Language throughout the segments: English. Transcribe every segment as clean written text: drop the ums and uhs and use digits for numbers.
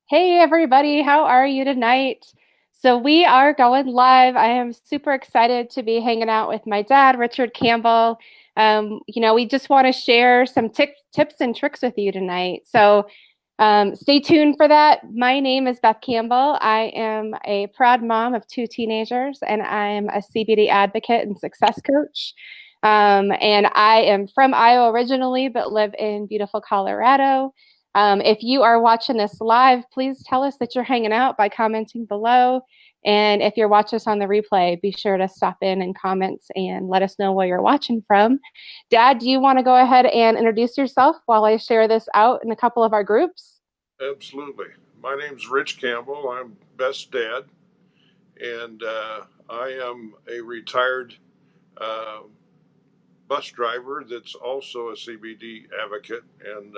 Hey everybody, how are you tonight? So we are going live. I am super excited to be hanging out with my dad, Richard Campbell. We just want to share some tips and tricks with you tonight. So stay tuned for that. My name is Beth Campbell. I am a proud mom of two teenagers, and I'm a CBD advocate and success coach. And I am from Iowa originally, but live in beautiful Colorado. If you are watching this live, please tell us that you're hanging out by commenting below. And if you're watching us on the replay, be sure to stop in and comment and let us know where you're watching from. Dad, do you want to go ahead and introduce yourself while I share this out in a couple of our groups? Absolutely. My name's Rich Campbell. I'm Beth's dad, and I am a retired uh, bus driver that's also a CBD advocate and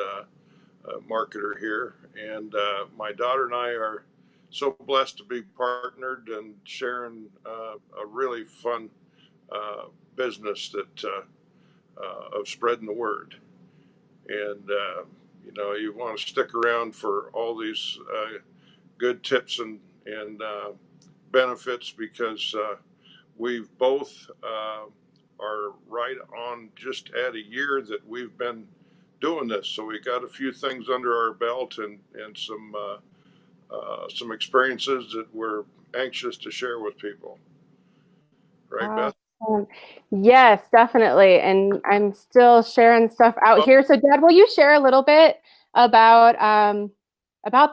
marketer here. And my daughter and I are so blessed to be partnered and sharing a really fun uh, business that of spreading the word. And you want to stick around for all these good tips and benefits because we've both are right on just at a year that we've been doing this. So we got a few things under our belt and some experiences that we're anxious to share with people. Right, Beth? Awesome. Yes, definitely. And I'm still sharing stuff out Oh, here. So, Dad, will you share a little bit about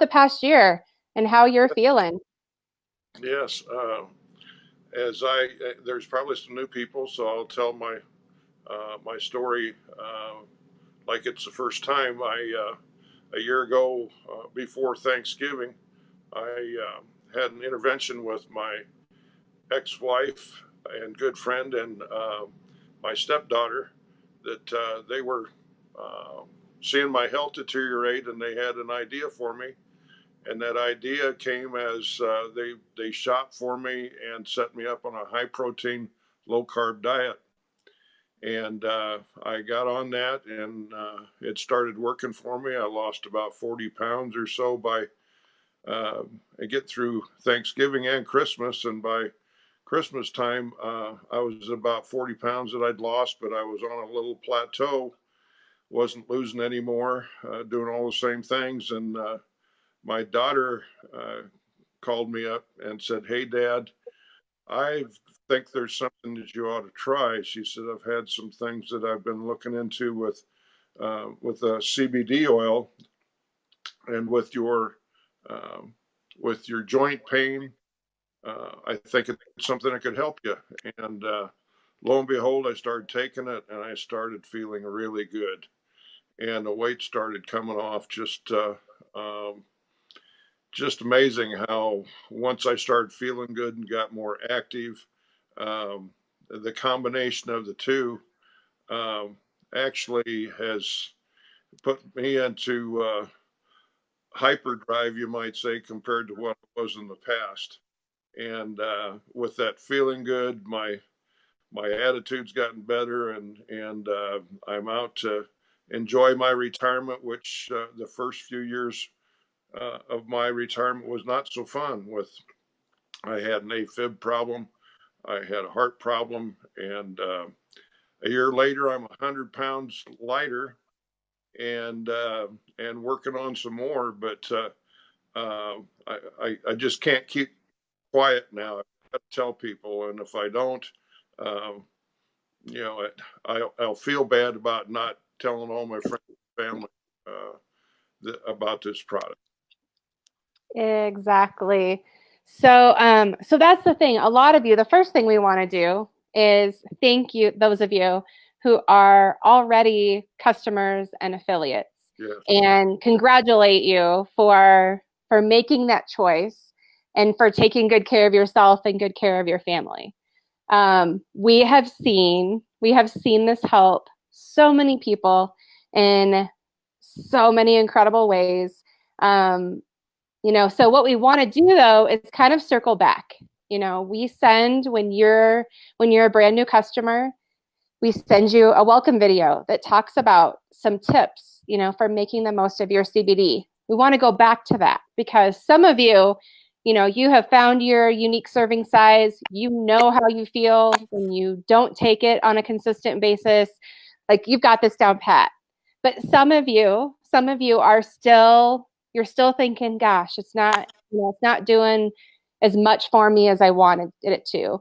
the past year and how you're feeling? yes. There's probably some new people, so I'll tell my story like it's the first time. A year ago, before Thanksgiving, I had an intervention with my ex-wife and good friend and my stepdaughter that they were uh, seeing my health deteriorate, and they had an idea for me. And that idea came as they shot for me and set me up on a high protein, low carb diet. And I got on that, and it started working for me. I lost about 40 pounds or so by uh, I get through Thanksgiving and Christmas, and by Christmas time, I was about 40 pounds that I'd lost, but I was on a little plateau, wasn't losing anymore, doing all the same things. And my daughter uh, called me up and said, "Hey, Dad, I think there's something that you ought to try." She said, "I've had some things that I've been looking into with CBD oil and um, with your joint pain. I think it's something that could help you." And lo and behold, I started taking it, and I started feeling really good, and the weight started coming off. Um, just amazing how once I started feeling good and got more active, um, the combination of the two um, actually has put me into hyperdrive, you might say, compared to what I was in the past. And with that feeling good, my attitude's gotten better, and I'm out to enjoy my retirement, which the first few years of my retirement was not so fun. With I had an AFib problem, I had a heart problem, and a year later, I'm 100 pounds lighter and working on some more. But I just can't keep quiet now. I got to tell people, and if I don't, um, I'll feel bad about not telling all my friends and family about this product. Exactly. So that's the thing. A lot of you, the first thing we want to do is thank you, those of you who are already customers and affiliates, Yes. and congratulate you for making that choice and for taking good care of yourself and good care of your family. We have seen this help so many people in so many incredible ways. Um, so what we want to do though is kind of circle back. We send when you're a brand new customer, we send you a welcome video that talks about some tips, for making the most of your CBD. We want to go back to that. because some of you, you have found your unique serving size. You know how you feel when you don't take it on a consistent basis. Like you've got this down pat. But some of you are still, you're still thinking, gosh, it's not doing as much for me as I wanted it to.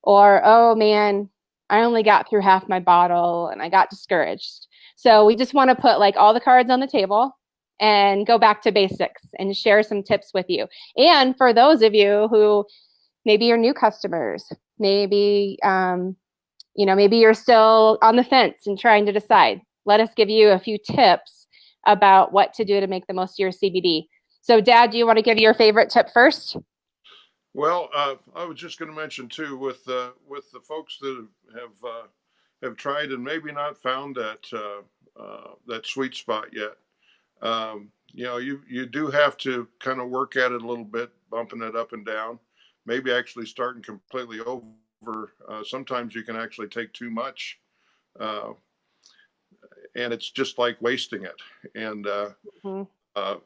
Or, oh man, I only got through half my bottle and I got discouraged. So we just want to put like all the cards on the table and go back to basics and share some tips with you. And for those of you who maybe you're new customers, maybe you're still on the fence and trying to decide. Let us give you a few tips about what to do to make the most of your CBD. So, Dad, do you want to give your favorite tip first? Well, I was just going to mention too, with the folks that have tried and maybe not found that sweet spot yet. You do have to kind of work at it a little bit, bumping it up and down. Maybe actually starting completely over. Sometimes you can actually take too much, uh, and it's just like wasting it. And Mm-hmm.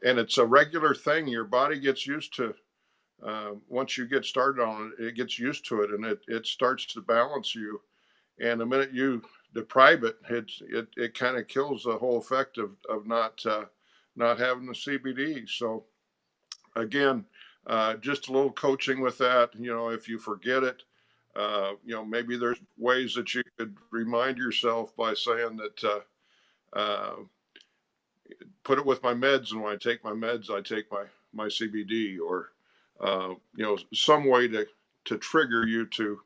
and it's a regular thing. Your body gets used to. Once you get started on it, it gets used to it, and it starts to balance you. And the minute you deprive it, it kind of kills the whole effect of not having the CBD. So again, just a little coaching with that. If you forget it, maybe there's ways that you could remind yourself by saying that. Put it with my meds, and when I take my meds, I take my CBD, or some way to trigger you to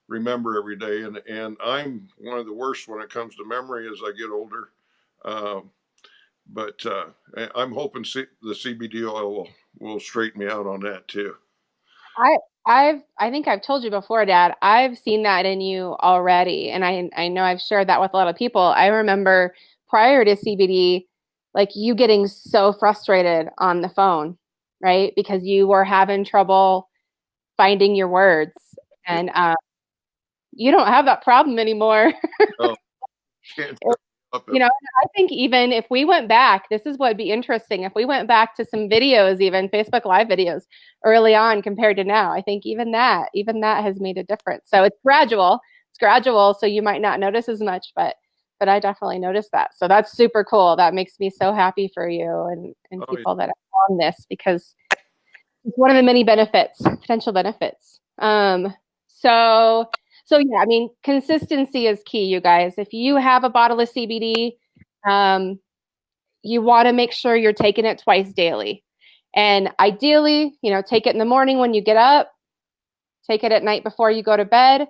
remember every day. And I'm one of the worst when it comes to memory as I get older. Uh, but I'm hoping the CBD oil will straighten me out on that too. I I think I've told you before, Dad. I've seen that in you already, and I know I've shared that with a lot of people. I remember prior to CBD, like you getting so frustrated on the phone, right? Because you were having trouble finding your words, Yeah. and you don't have that problem anymore. Oh, can't shut up. I think even if we went back, this is what would be interesting. If we went back to some videos, even Facebook Live videos early on compared to now, I think even that has made a difference. So it's gradual. It's gradual, so you might not notice as much, but I definitely noticed that. So that's super cool. That makes me so happy for you and Oh, yeah. people that are on this because it's one of the many benefits, potential benefits. So so yeah, I mean, consistency is key, you guys. If you have a bottle of CBD, um, you want to make sure you're taking it twice daily. And ideally, take it in the morning when you get up, take it at night before you go to bed.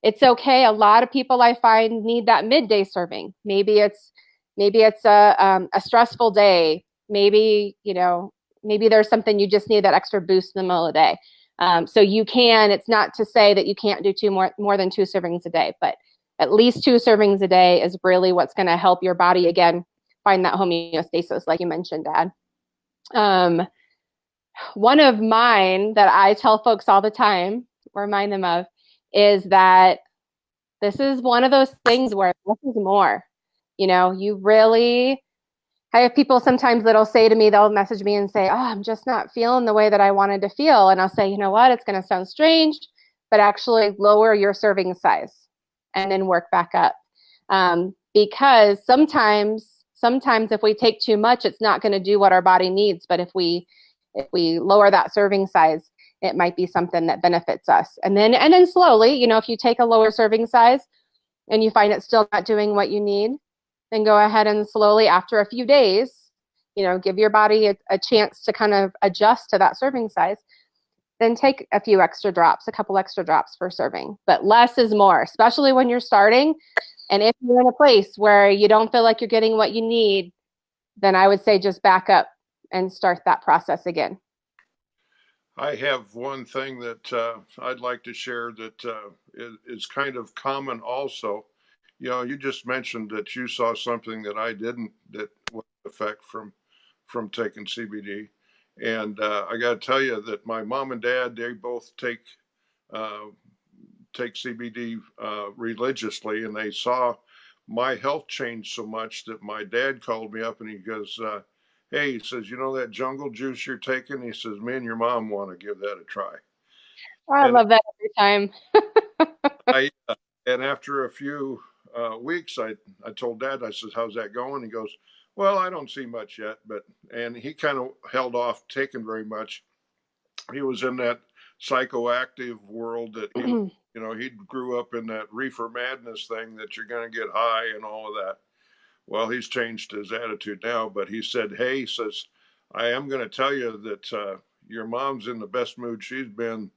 It's okay. A lot of people I find need that midday serving. Maybe it's a stressful day. Maybe there's something you just need that extra boost in the middle of the day. So you can. It's not to say that you can't do more than two servings a day, but at least two servings a day is really what's going to help your body again find that homeostasis, like you mentioned, Dad. Um, One of mine that I tell folks all the time, remind them of, is that this is one of those things where less is more. You really, I have people sometimes that'll say to me, they'll message me and say, oh, I'm just not feeling the way that I wanted to feel. And I'll say, you know what? It's going to sound strange, but actually lower your serving size and then work back up. Because sometimes if we take too much, it's not going to do what our body needs. But if we lower that serving size, it might be something that benefits us. And then slowly, if you take a lower serving size and you find it's still not doing what you need, then go ahead and slowly, after a few days, give your body a chance to kind of adjust to that serving size. Then take a couple extra drops per serving. But less is more, especially when you're starting. And if you're in a place where you don't feel like you're getting what you need, then I would say just back up and start that process again. I have one thing that I'd like to share that is kind of common also. You just mentioned that you saw something that I didn't, that was an effect from taking CBD. And I got to tell you that my mom and dad, they both uh, take CBD religiously, and they saw my health change so much that my dad called me up and he goes, hey, he says, you know that jungle juice you're taking? He says, me and your mom want to give that a try. I And love that every time. I and after a few weeks, I told Dad, I says, how's that going? He goes, well, I don't see much yet, but and he kind of held off taking very much. He was in that psychoactive world that he, you know, he grew up in that reefer madness thing that you're going to get high and all of that. Well, he's changed his attitude now, but he said, hey, he says, I am going to tell you that your mom's in the best mood she's been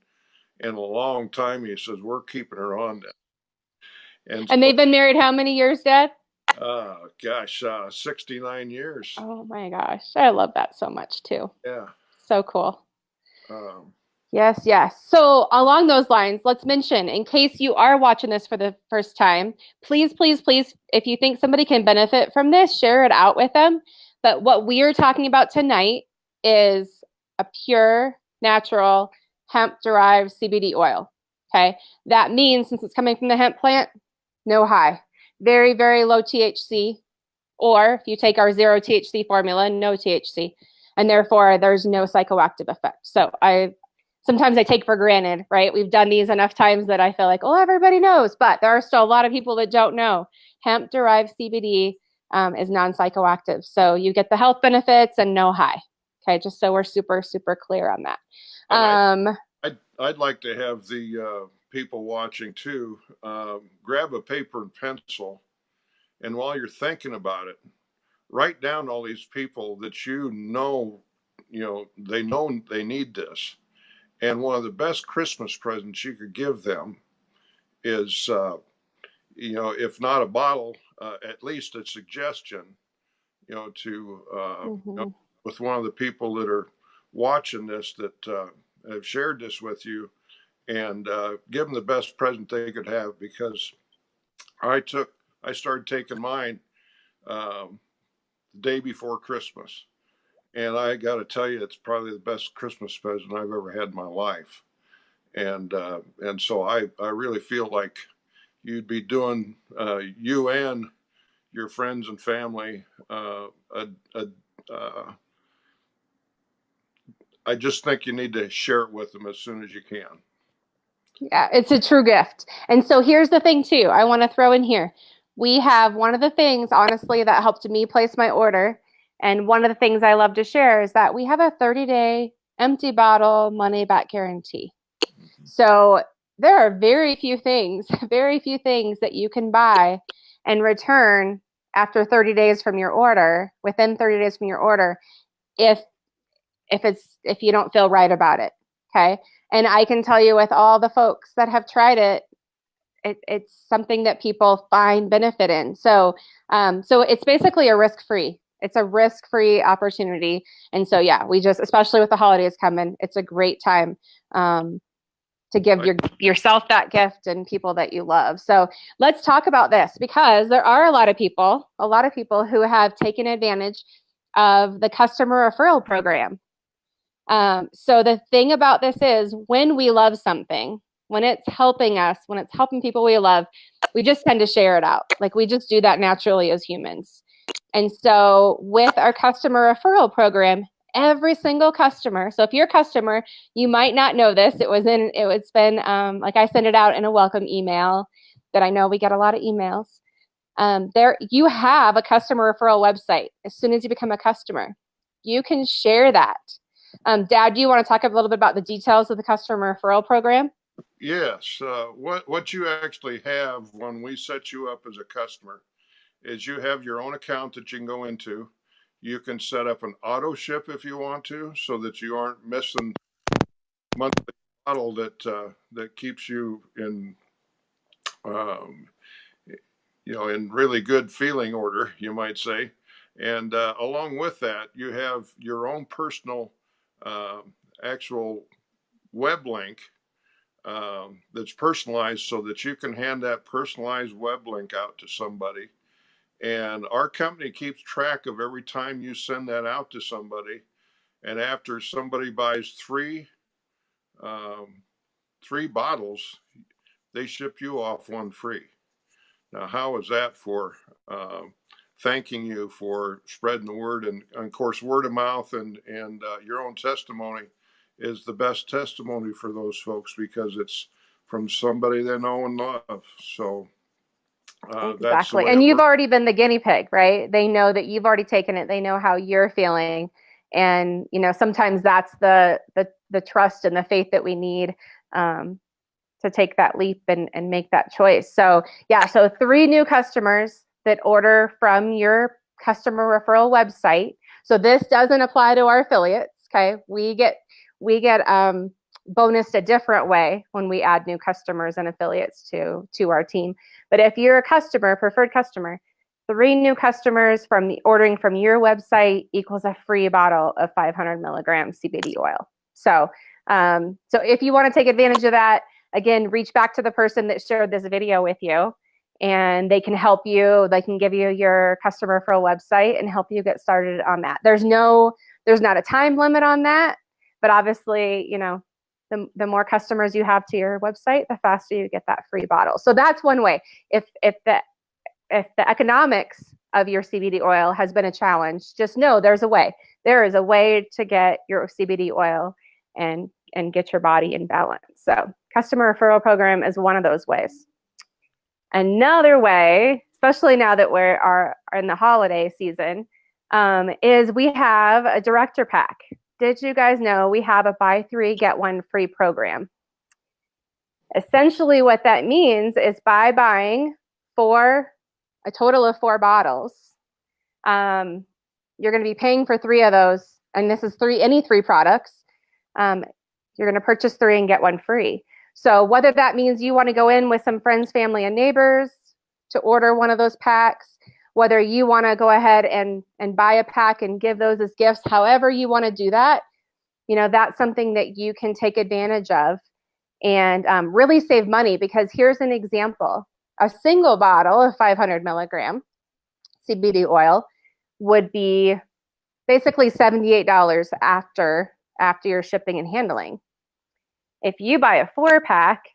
in a long time. He says, we're keeping her on that. And And so, they've been married how many years, Dad? gosh, 69 years. Oh my gosh. I love that so much too. Yeah. So cool. Um, Yes, yes. So, along those lines, let's mention in case you are watching this for the first time, please, please, please, if you think somebody can benefit from this, share it out with them. But what we are talking about tonight is a pure, natural, hemp derived CBD oil. Okay. That means since it's coming from the hemp plant, no high, very, very low THC. Or if you take our zero THC formula, no THC. And therefore, there's no psychoactive effect. So, sometimes I take for granted, right? We've done these enough times that I feel like, oh, everybody knows, but there are still a lot of people that don't know. Hemp derived CBD is non psychoactive. So you get the health benefits and no high. Okay, just so we're super, super clear on that. and Um, I'd like to have the people watching too grab a paper and pencil, and while you're thinking about it, write down all these people that you know they need this. And one of the best Christmas presents you could give them is, you know, if not a bottle, at least a suggestion, you know, to you know, mhm. with one of the people that are watching this that have shared this with you, and give them the best present they could have. Because I took, I started taking mine the day before Christmas, and I got to tell you, it's probably the best Christmas present I've ever had in my life. And so I really feel like you'd be doing you and your friends and family a I just think you need to share it with them as soon as you can. Yeah, it's a true gift. And so here's the thing, too, I want to throw in here. We have one of the things, honestly, that helped me place my order. And one of the things I love to share is that we have a 30-day empty bottle money back guarantee. So there are very few things, very few things that you can buy and return after 30 days from your order, within 30 days from your order, if if you don't feel right about it. Okay. And I can tell you with all the folks that have tried it, it's something that people find benefit in. So it's basically a risk-free. It's a risk-free opportunity. And so, yeah, we just, especially with the holidays coming, it's a great time to give I, yourself that gift and people that you love. So let's talk about this because there are a lot of people who have taken advantage of the customer referral program. So the thing about this is when we love something, when it's helping us, when it's helping people we love, we just tend to share it out. Like we just do that naturally as humans. And so with our customer referral program, every single customer, so if you're a customer, you might not know this. It's been like I send it out in a welcome email that I know we get a lot of emails. There you have a customer referral website. As soon as you become a customer, you can share that. Dad, do you want to talk a little bit about the details of the customer referral program? yes, what you actually have when we set you up as a customer is you have your own account that you can go into. You can set up an auto ship if you want to, so that you aren't missing monthly bottle that keeps you in um, you know, in really good feeling order, you might say. And along with that, you have your own personal uh, actual web link that's personalized, so that you can hand that personalized web link out to somebody. And our company keeps track of every time you send that out to somebody. And after somebody buys um, three bottles, they ship you off one free. Now, how is that for thanking you for spreading the word. And of course, word of mouth and your own testimony is the best testimony for those folks because it's from somebody they know and love. So that's the Exactly. way And it you've works. already been the guinea pig, right? They know that you've already taken it. They know how you're feeling. And, sometimes that's the trust and the faith that we need um, to take that leap and make that choice. So, yeah, so 3 new customers that order from your customer referral website. So this doesn't apply to our affiliates, okay? We get bonused a different way when we add new customers and affiliates to our team. But if you're a customer, preferred customer, 3 new customers from the ordering from your website equals a free bottle of 500 milligrams CBD oil. So if you want to take advantage of that, again, reach back to the person that shared this video with you, and they can help you. They can give you your customer referral website and help you get started on that. There's not a time limit on that, but obviously, the more customers you have to your website, the faster you get that free bottle. So that's one way. If the economics of your CBD oil has been a challenge, just know there's a way. There is a way to get your CBD oil and get your body in balance. So customer referral program is one of those ways. Another way, especially now that we're in the holiday season, is we have a director pack. Did you guys know we have a buy 3, get 1 free program? Essentially what that means is by buying a total of 4 bottles, you're going to be paying for 3 of those, and this is any 3 products. You're going to purchase 3 and get 1 free. So whether that means you want to go in with some friends, family, and neighbors to order one of those packs, whether you want to go ahead and buy a pack and give those as gifts, however you want to do that, that's something that you can take advantage of and really save money. Because here's an example. A single bottle of 500 milligram CBD oil would be basically $78 after your shipping and handling. If you buy a 4-pack,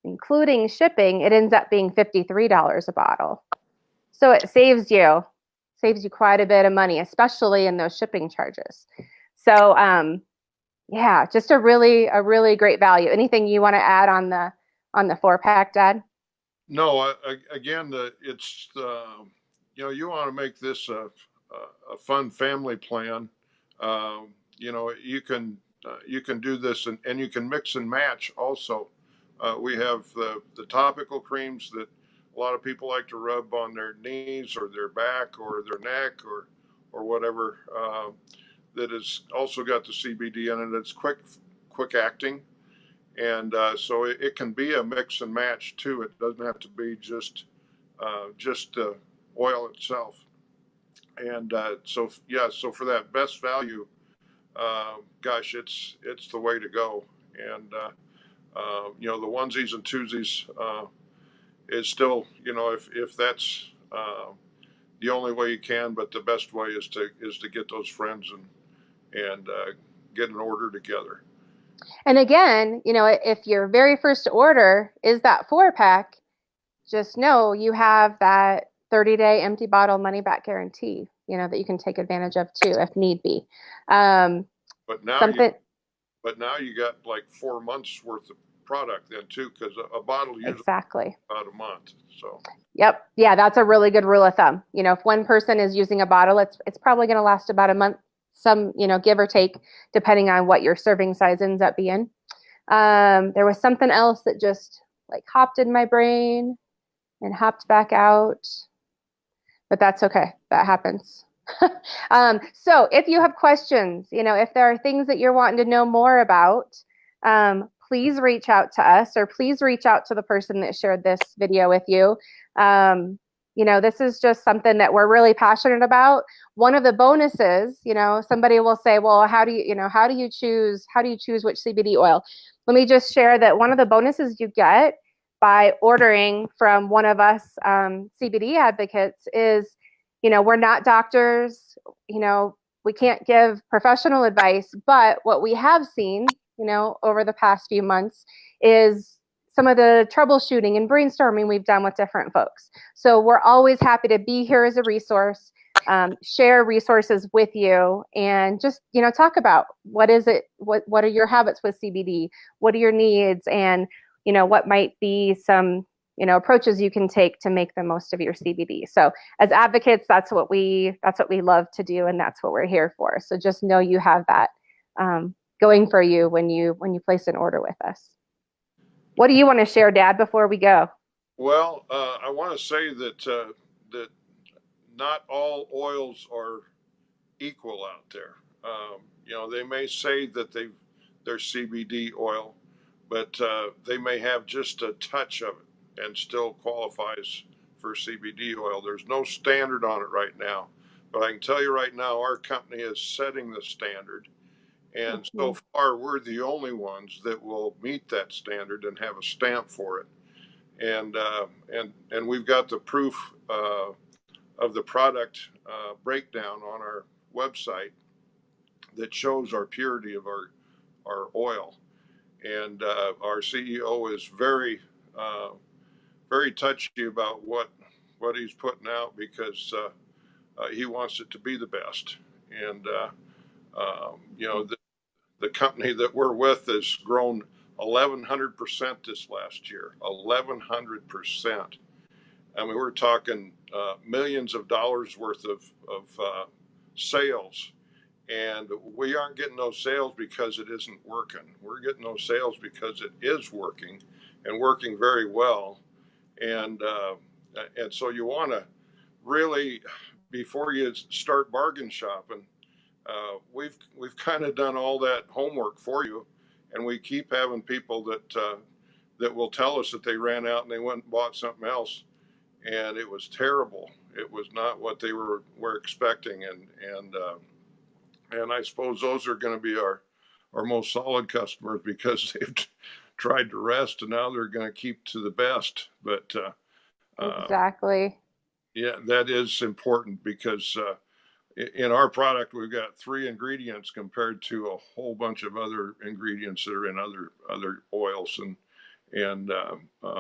including shipping, it ends up being $53 a bottle. So it saves you quite a bit of money, especially in those shipping charges. So yeah, just a really great value. Anything you want to add on the 4-pack, Dad? No, again, it's you want to make this a fun family plan. You can do this and you can mix and match also. We have the topical creams that a lot of people like to rub on their knees or their back or their neck or whatever. That has also got the CBD in it. It's quick acting, and so it can be a mix and match too. It doesn't have to be just oil itself. And so for that best value, gosh, it's the way to go. And the onesies and twosies is still, if that's the only way you can, but the best way is to get those friends and get an order together. And again, if your very first order is that 4-pack, just know you have that 30-day empty bottle money back guarantee, that you can take advantage of too, if need be. But now something. Now you got like 4 months worth of product then too, because a bottle usually Exactly. about a month. So. Yep. Yeah, that's a really good rule of thumb. If one person is using a bottle, it's probably going to last about a month, some, give or take, depending on what your serving size ends up being. There was something else that just like hopped in my brain and hopped back out, but that's okay. That happens. So if you have questions, if there are things that you're wanting to know more about, please reach out to us, or please reach out to the person that shared this video with you. This is just something that we're really passionate about. One of the bonuses, somebody will say, well, how do you choose which CBD oil? Let me just share that one of the bonuses you get by ordering from one of us CBD advocates is, we're not doctors, we can't give professional advice, but what we have seen, over the past few months is some of the troubleshooting and brainstorming we've done with different folks. So we're always happy to be here as a resource, share resources with you, and just talk about what is it, what are your habits with CBD, what are your needs, and what might be some approaches you can take to make the most of your CBD. So as advocates, that's what we love to do, and that's what we're here for. So just know you have that going for you when you place an order with us. What do you want to share, Dad, before we go? Well, I want to say that not all oils are equal out there. They may say that they're CBD oil, but they may have just a touch of it and still qualifies for CBD oil. There's no standard on it right now, but I can tell you right now, our company is setting the standard. And Mm-hmm. so far, we're the only ones that will meet that standard and have a stamp for it. And we've got the proof of the product breakdown on our website that shows our purity of our oil. And our CEO is uh, very touchy about what he's putting out because he wants it to be the best. And the company that we're with has grown 1,100% this last year. 1,100%. I mean, we're talking millions of dollars worth of sales. And we aren't getting those sales because it isn't working. We're getting those sales because it is working and working very well. And so you want to really, before you start bargain shopping, we've kind of done all that homework for you, and we keep having people that will tell us that they ran out and they went and bought something else, and it was terrible. It was not what they were expecting, and I suppose those are going to be our most solid customers because they've tried to rest and now they're going to keep to the best. But Exactly. yeah, that is important because in our product we've got three ingredients compared to a whole bunch of other ingredients that are in other oils, and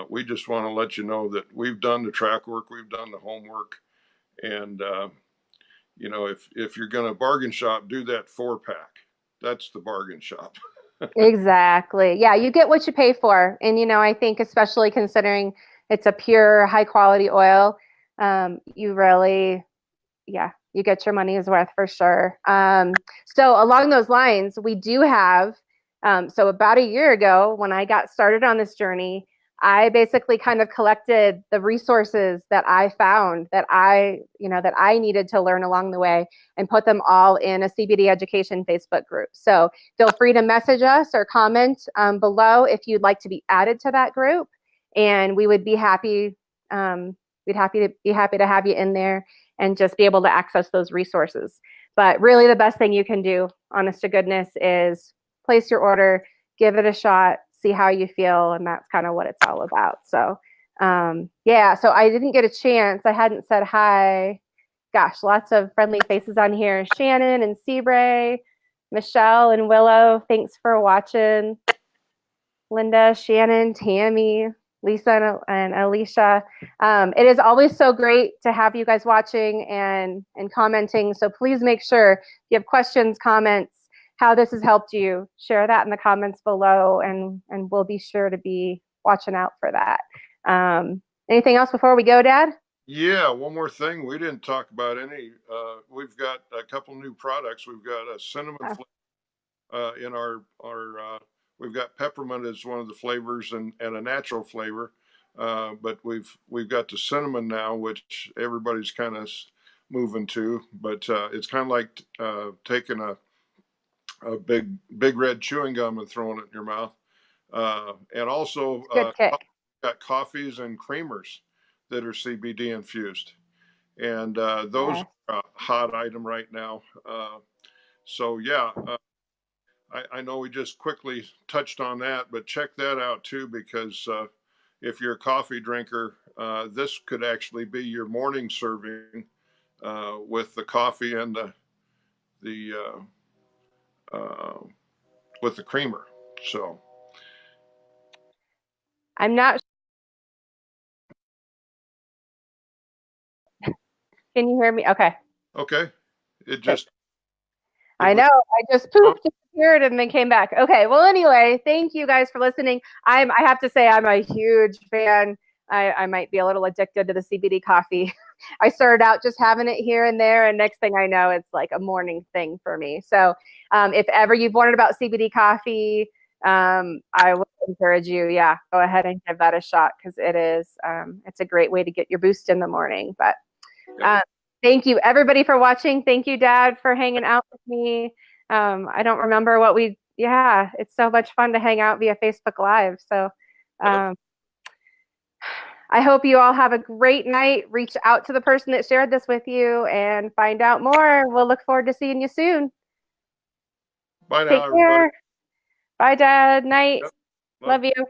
we just want to let you know that we've done the track work, we've done the homework, and if you're going to bargain shop, do that 4-pack. That's the bargain shop. Exactly. Yeah, you get what you pay for. And, I think especially considering it's a pure, high quality oil, you really, yeah, you get your money's worth for sure. So along those lines, we do have, so about a year ago when I got started on this journey, I basically kind of collected the resources that I found that I needed to learn along the way and put them all in a CBD education Facebook group. So feel free to message us or comment below if you'd like to be added to that group, and we would be happy. We'd happy to have you in there and just be able to access those resources. But really, the best thing you can do, honest to goodness, is place your order, give it a shot, see how you feel, and that's kind of what it's all about. So, yeah. So I didn't get a chance. I hadn't said hi. Gosh, lots of friendly faces on here. Shannon and Sebray, Michelle and Willow. Thanks for watching. Linda, Shannon, Tammy, Lisa, and Alicia. It is always so great to have you guys watching and commenting. So please make sure if you have questions, comments, how this has helped you, share that in the comments below, and we'll be sure to be watching out for that. Anything else before we go, Dad? Yeah, one more thing we didn't talk about any. We've got a couple new products. We've got a cinnamon flavor in our. We've got peppermint as one of the flavors and a natural flavor, but we've got the cinnamon now, which everybody's kind of moving to. But it's kind of like taking a big red chewing gum and throwing it in your mouth. And also Good kick. got coffees and creamers that are CBD infused, and those Yes. are a hot item right now. So yeah, I know we just quickly touched on that, but check that out too because if you're a coffee drinker, this could actually be your morning serving with the coffee and the uh, with the creamer. So I'm not. Can you hear me? Okay. Okay. It Okay. just it I was know. I just oh, poof disappeared and then came back. Okay. Well, anyway, thank you guys for listening. I have to say I'm a huge fan. I might be a little addicted to the CBD coffee. I started out just having it here and there, and next thing I know, it's like a morning thing for me. So, if ever you've wondered about CBD coffee, I would encourage you, yeah, go ahead and give that a shot because it's a great way to get your boost in the morning. But yeah. uh, thank you, everybody, for watching. Thank you, Dad, for hanging out with me. I don't remember yeah, it's so much fun to hang out via Facebook Live. So Yep. um, I hope you all have a great night. Reach out to the person that shared this with you and find out more. We'll look forward to seeing you soon. Bye Take now, everybody. care. Bye, Dad. Night. Yep. Love Love you.